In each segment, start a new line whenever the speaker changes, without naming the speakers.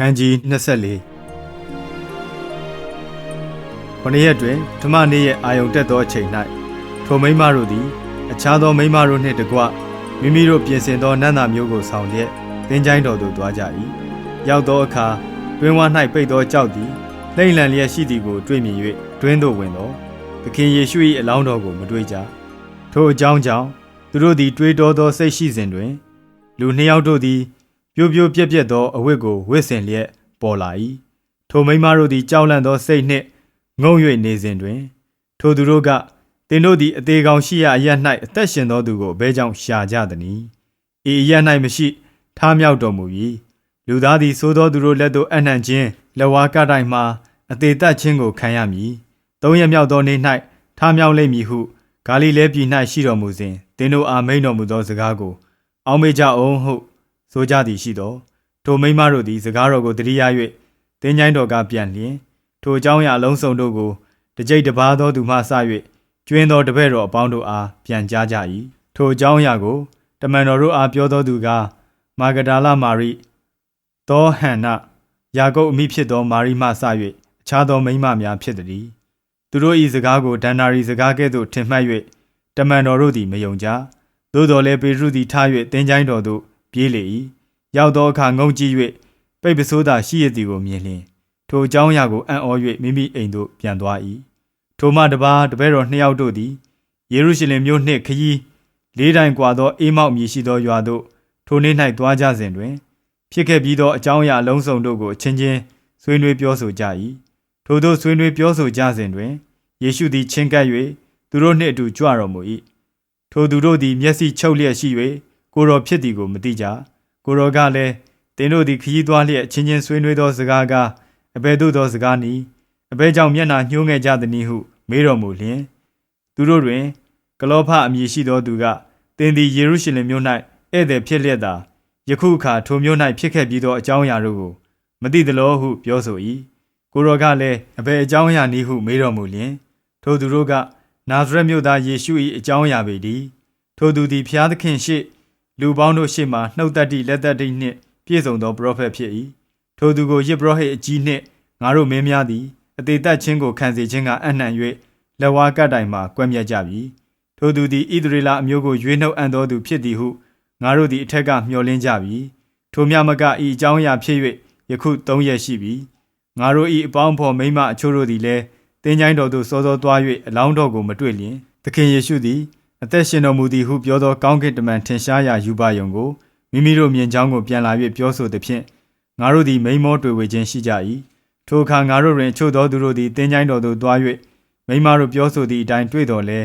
န်းကြီး24ခொနည်းရက်တွင်ပထမနေ့ရဲ့အာယုံတက်သောအချိန်၌ထိုမိန်းမတို့သည်အခြားသောမိန်းမတို့နှင့်တကွမိမိတို့ပြင်ဆင်သောနန္တာမျိုးကိုဆောင်လျက်သင်္ချိုင်းတော်သို့သွားကြ၏ရောက်သောအခါတွင်ဝ၌ပိတ်သောကြောက်သည်လှိမ့်လန်လျက်ရှိသည်ကိုတွေ့မြင်၍တွင်သို့ဝင်သောသခင်ယေရှု၏အလောင်းတော်ကိုမတွေ့ကြထိုအကြောင်းကြောင့်သူတို့သည်တွေးတောသောစိတ်ရှိစဉ်တွင်လူနှစ်ယောက်တို့သည်ပြိုးပြိုးပြက်ပြက်သောအဝတ်ကိုဝတ်ဆင်လျက်ပေါ်လာ၏ထိုမိန်းမတို့သည်ကြောက်လန့်သောစိတ်နှင့်ငုံ၍နေစဉ်တွင်ထိုသူတို့ကသင်တို့သည်အသေးကောင်ရှိရာအရပ်၌အသက်ရှင်သောသူကိုဘဲကြောင့်ရှာကြသနည်းဤအရပ်၌မရှိထားမြောက်တော်မူ၏လူသားသည်သို့သောသူတို့လက်သို့အနှံ့ခြင်းလက်ဝါးကတိုင်မှအသေးသက်ခြင်းကိုခံရမည်သုံးရမြောက်သောနေ့၌ထားမြောက်လိမ့်မည်ဟုဂါလိလဲပြည်၌ရှိတော်မူစဉ်သင်တို့အားမိန့်တော်မူသောစကားကိုအောက်မေ့ကြအောင်ဟုဆိုကြသည်ရှိသောထိုမိန်းမတို့သည်စကားတော်ကိုတတိယ၍သင်္ချိုင်းတော်ကပြန်လျင်ထိုအကြောင်းအရာအလုံးစုံတို့ကိုတစ်ကြိမ်တစ်ပါးသောသူမှစ၍ကျွင်းသောတပည့်တော်အပေါင်းတို့အားပြန်ကြားကြ၏ထိုအကြောင်းအရာကိုတမန်တော်တို့အားပြောသောသူကမာဂဒါလမာရိသောဟန်နယာကုပ်အမိဖြစ်သောမာရိမှစ၍အခြားသောမိန်းမများဖြစ်သည်သူတို့၏စကားကိုဒဏ္ဍာရီစကားကဲ့သို့ထင်မှတ်၍တမန်တော်တို့သည်မယုံကြသို့တော်လည်းပေတရုသည်ထား၍သင်္ချိုင်းတော်သို့ပြေးလေ၏ရောက်သောအခါငုံကြည့်၍ပိတ်ပစိုးသာရှိရသည်ကိုမြင်လျင်ထိုအကြောင်းအရာကိုအံ့ဩ၍မိမိအိမ်သို့ပြန်သွား၏ထိုမှတပါးတပည့်တော်နှစ်ယောက်တို့သည်ယေရုရှလင်မြို့နှင့်ခရီးလေးတိုင်ကွာသောအေးမောက်မြည်ရှိသောရွာသို့ထိုနေ့၌သွားကြစဉ်တွင်ဖြစ်ခဲ့ပြီးသောအကြောင်းအရာအလုံးစုံတို့ကိုအချင်းချင်းဆွေးနွေးပြောဆိုကြ၏ထိုသို့ဆွေးနွေးပြောဆိုကြစဉ်တွင်ယေရှုသည်ချဉ်ကပ်၍သူတို့နှင့်အတူကြွတော်မူ၏ထိုသူတို့သည်မျက်စိချုပ်လျက်ရှိ၍ကိုယ်တော်ဖြစ်သည်ကိုမသိကြကိုယ်တော်ကလည်းသင်တို့သည်ခရီးသွားလျက်အချင်းချင်းဆွေးနွေးသောစကားကအဘယ်သို့သောစကားနည်းအဘယ်ကြောင့်မျက်နှာညှိုးငယ်ကြသနည်းဟုမေးတော်မူလျင်သူတို့တွင်ကလောဖအမည်ရှိသောသူကသင်သည်ယေရုရှလင်မြို့၌ဧည့်သည်ဖြစ်လျက်သာယခုအခါထိုမြို့၌ဖြစ်ခဲ့ပြီးသောအကြောင်းအရာတို့ကိုမသိသလောဟုပြောဆို၏ကိုယ်တော်ကလည်းအဘယ်အကြောင်းအရာနည်းဟုမေးတော်မူလျင်ထိုသူတို့ကနာဇရက်မြို့သားယေရှု၏အကြောင်းအရာပေတည်းထိုသူသည်ဖျားသခင်ရှေ့လူပေါင်းတို့ရှေ့မှနှုတ်သက်သည့်လက်သက်သည့်နှင့်ပြည့်စုံသောပရောဖက်ဖြစ်၏ထိုသူကိုယစ်ပရောဟိတ်အကြီးနှင့်ငါတို့မင်းများသည်အသေးသက်ခြင်းကိုခံစေခြင်းကအနှံ့၍လက်ဝါးကတိုင်မှကွက်မြက်ကြပြီထိုသူသည်ဣသရေလအမျိုးကိုရွေးနှုတ်အံ့သောသူဖြစ်သည်ဟုငါတို့သည်အထက်ကမျှော်လင့်ကြပြီထိုမြမကဤအကြောင်းအရာဖြစ်၍ယခု3ရက်ရှိပြီငါတို့၏အပေါင်းဖော်မိန်းမအချို့တို့သည်လည်းသင်္ချိုင်းတော်သို့စောစောသွား၍အလောင်းတော်ကိုမတွေ့လျင်သခင်ယေရှုသည်အသက်ရှင်တော်မူသည်ဟုပြောသောကောင်းကင်တမန်ထင်ရှားရာယူပါယုံကိုမိမိတို့မြင်ကြောင်းကိုပြန်လာ၍ပြောဆိုသည်ဖြင့်ငါတို့သည်မိန်မောတွေ့ဝေခြင်းရှိကြ၏ထိုအခါငါတို့တွင်ချို့သောသူတို့သည်သင်္ချိုင်းတော်သို့သွား၍မိန်းမတို့ပြောဆိုသည့်အတိုင်းတွေ့တော်လဲ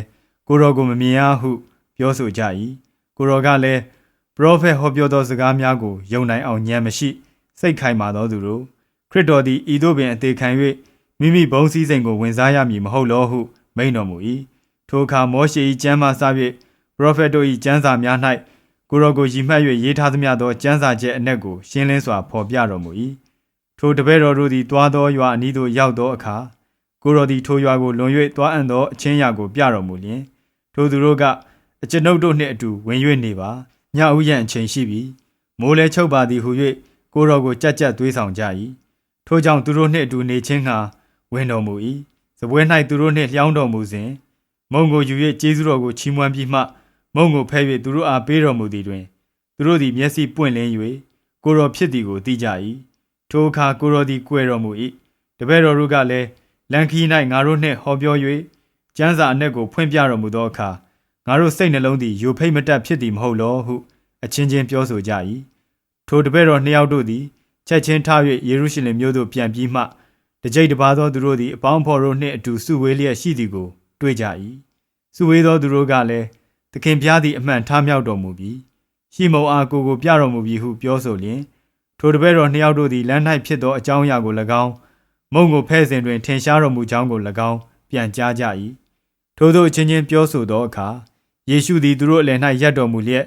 ကိုတော်ကိုမမြင်ရဟုပြောဆိုကြ၏ကိုတော်ကလည်းပရောဖက်ဟောပြောသောစကားများကိုယုံနိုင်အောင်ဉာဏ်မရှိစိတ်ခိုင်မာသောသူတို့ခရစ်တော်သည်ဤသို့ပင်အသေးခံ၍မိမိဘုန်းစည်းစိမ်ကိုဝင်စားရမည်မဟုတ်လောဟုမိန့်တော်မူ၏ထိုအခါမောရှေ၏ကျမ်းမှစ၍ပရောဖက်တို့၏ကျမ်းစာများ၌ကိုတော်ကိုရည်မှတ်၍ရေးထားသမျှသောကျမ်းစာချက်အနက်ကိုရှင်းလင်းစွာဖော်ပြတော်မူ၏ထိုတပည့်တော်တို့သည်တွားသောရွာအနီးသို့ရောက်သောအခါကိုတော်သည်ထိုရွာကိုလွန်၍တွားအံ့သောအချင်းရာကိုပြတော်မူလျင်ထိုသူတို့ကအကျွန်ုပ်တို့နှင့်အတူဝင်၍နေပါညဦးရန်အချိန်ရှိပြီမိုးလဲချုပ်ပါသည်ဟု၍ကိုတော်ကိုကြက်ကြက်သွေးဆောင်ကြ၏ထိုကြောင့်သူတို့နှင့်အတူနေခြင်းငှာဝင်တော်မူ၏စပွဲ၌သူတို့နှင့်လျှောင်းတော်မူစဉ်မုံကိုယူ၍ကျေးဇူးတော်ကိုချီးမွမ်းပြီးမှမုံကိုဖဲ၍သူတို့အားပေးတော်မူသည်တွင်သူတို့သည်မျက်စိပွင့်လင်း၍ကိုတော်ဖြစ်သည်ကိုသိကြ၏ထိုအခါကိုတော်သည်ကြွယ်တော်မူ၏တပည့်တော်တို့ကလည်းလန်ခီ၌ငါတို့နှင့်ဟောပြော၍ကျမ်းစာအနက်ကိုဖွင့်ပြတော်မူသောအခါငါတို့စိတ်နှလုံးသည်ယိုဖိတ်မတတ်ဖြစ်သည်မဟုတ်လောဟုအချင်းချင်းပြောဆိုကြ၏ထိုတပည့်တော်နှစ်ယောက်တို့သည်ချက်ချင်းထား၍ယေရုရှလင်မြို့သို့ပြန်ပြီးမှတစ်ကြိမ်တစ်ပါးသောသူတို့သည်အပေါင်းဖော်တို့နှင့်အတူစုဝေးလျက်ရှိသည်ကိုတွေ့ကြ၏စုဝေးသောသူတို့ကလည်းသခင်ပြားသည်အမှန်ထားမြောက်တော်မူပြီးရှိမုန်အားကိုပြတော်မူပြီးဟုပြောဆိုလျင်ထိုတပည့်တော်နှစ်ယောက်တို့သည်လမ်း၌ဖြစ်သောအကြောင်းအရာကို၎င်းမုံကိုဖဲ့စဉ်တွင်ထင်ရှားတော်မူကြောင်းကို၎င်းပြန်ကြားကြ၏ထိုသို့အချင်းချင်းပြောဆိုသောအခါယေရှုသည်သူတို့အလယ်၌ရပ်တော်မူလျက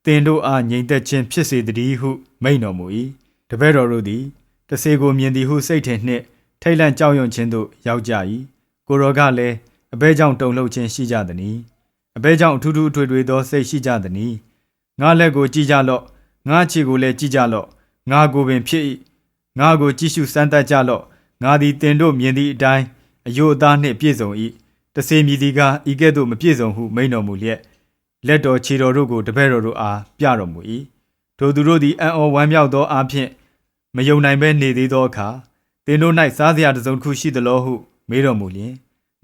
်သင်တို့အားငြိမ်သက်ခြင်းဖြစ်စေတည်းဟုမိန့်တော်မူ၏တပည့်တော်တို့သည်တဆေကိုမြင်သည်ဟုစိတ်ထင်နှင့်ထိတ်လန့်ကြောက်ရွံ့ခြင်းသို့ရောက်ကြ၏ကိုတော်ကလည်းအဘဲကြောင့်တုန်လှုပ်ခြင်းရှိကြသနည်းအဘဲကြောင့်အထူးထူးအထွေထွေသောစိတ်ရှိကြသနည်းငါလက်ကိုကြည့်ကြလော့ငါခြေကိုလည်းကြည့်ကြလော့ငါကိုပင်ဖြစ်၏ ငါကိုကြည့်ရှုစမ်းသပ်ကြလော့ငါသည်တင်တို့မြင်သည့်အတိုင်းအယိုအသားနှင့်ပြည့်စုံ၏တစေမြည်သည်ကဤကဲ့သို့မပြည့်စုံဟုမိန့်တော်မူလျက်လက်တော်ခြေတော်တို့ကိုတပည့်တော်တို့အားပြတော်မူ၏ထိုသူတို့သည်အံ့ဩဝမ်းမြောက်သောအားဖြင့်မယုံနိုင်ဘဲနေသေးသောအခါသင်တို့၌စားစရာတစ်စုံတစ်ခုရှိသလောဟုမေးတော်မူလျင်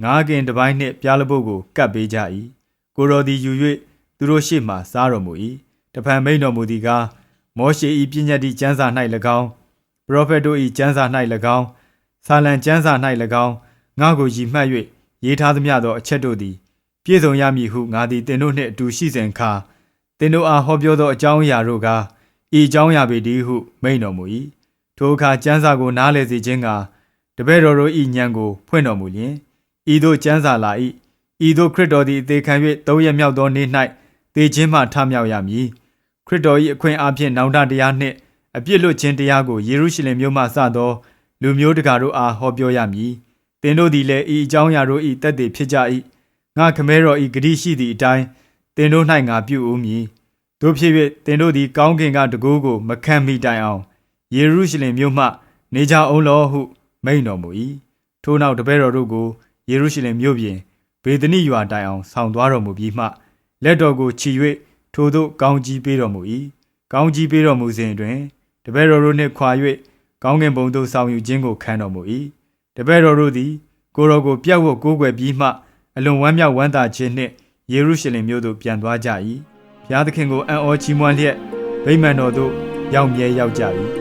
ငါးကင်တစ်ပိုင်းနှင့်ပြားလပုတ်ကိုကပ်ပေးကြ၏ကိုတော်သည်ယူ၍သူတို့ရှေ့မှစားတော်မူ၏တဖန်မိန့်တော်မူသည်ကားမောရှေ၏ပညတ်တိကျမ်းစာ၌၎င်းပရောဖက်တို့၏ကျမ်းစာ၌၎င်းဆာလံကျမ်းစာ၌၎င်းငါကိုရည်မှတ်၍ရေးထားသမျှသောအချက်တို့သည်ပြည့်စုံရမည်ဟုငါသည်သင်တို့နှင့်အတူရှိစဉ်အခါသင်တို့အားဟောပြောသောအကြောင်းအရာတို့ကဤအကြောင်းအရာပေတည်းဟုမိန့်တော်မူ၏ထိုအခါကျမ်းစာကိုနားလည်စေခြင်းကတပည့်တော်တို့၏ဉာဏ်ကိုဖွင့်တော်မူလျင်ဤသို့ကျမ်းစာလာ၏ဤသို့ခရစ်တော်သည်အသေးခံ၍3ရက်မြောက်သောနေ့၌သေခြင်းမှထမြောက်ရမည်ခရစ်တော်၏အခွင့်အားဖြင့်နောင်တတရားနှင့်အပြစ်လွတ်ခြင်းတရားကိုယေရုရှလင်မြို့မှစသောလူမျိုးတကာတို့အားဟောပြောရမည်သင်တို့သည်လည်းဤအကြောင်းအရာတို့၏သက်သေဖြစ်ကြ၏ငါခမဲတော်၏ဂတိရှိသည့်အတိုင်းသင်တို့၌ငါပြုဦးမည်တို့ဖြစ်၍သင်တို့သည်ကောင်းကင်ကတကူးကိုမခံမိတိုင်အောင်ယေရုရှလင်မြို့မှနေကြအောင်လောဟုမိန့်တော်မူ၏ထို့နောက်တပည့်တော်တို့ကိုယေရုရှလင်မြို့ပြင်ဘေသနိရွာတိုင်အောင်ဆောင်သွားတော်မူပြီးမှလက်တော်ကိုချီ၍ထိုသို့ကောင်းကြီးပေးတော်မူ၏ကောင်းကြီးပေးတော်မူစဉ်တွင်တပည့်တော်တို့နှင့်ခွာ၍ကောင်းကင်ဘုံသို့ဆောင်ယူခြင်းကိုခံတော်မူ၏တပည့်တော်တို့သည်ကိုယ်တော်ကိုပြတ်ဝတ်ကိုးကွယ်ပြီးမှအလွန်ဝမ်းမြောက်ဝမ်းသာခြင်းနှင့်ယေရုရှလင်မြို့သို့ပြန်သွားကြ၏ဘုရားသခင်ကိုအံ့ဩချီးမွမ်းလျက်ဗိမာန်တော်သို့ရောက်မြဲရောက်ကြ၏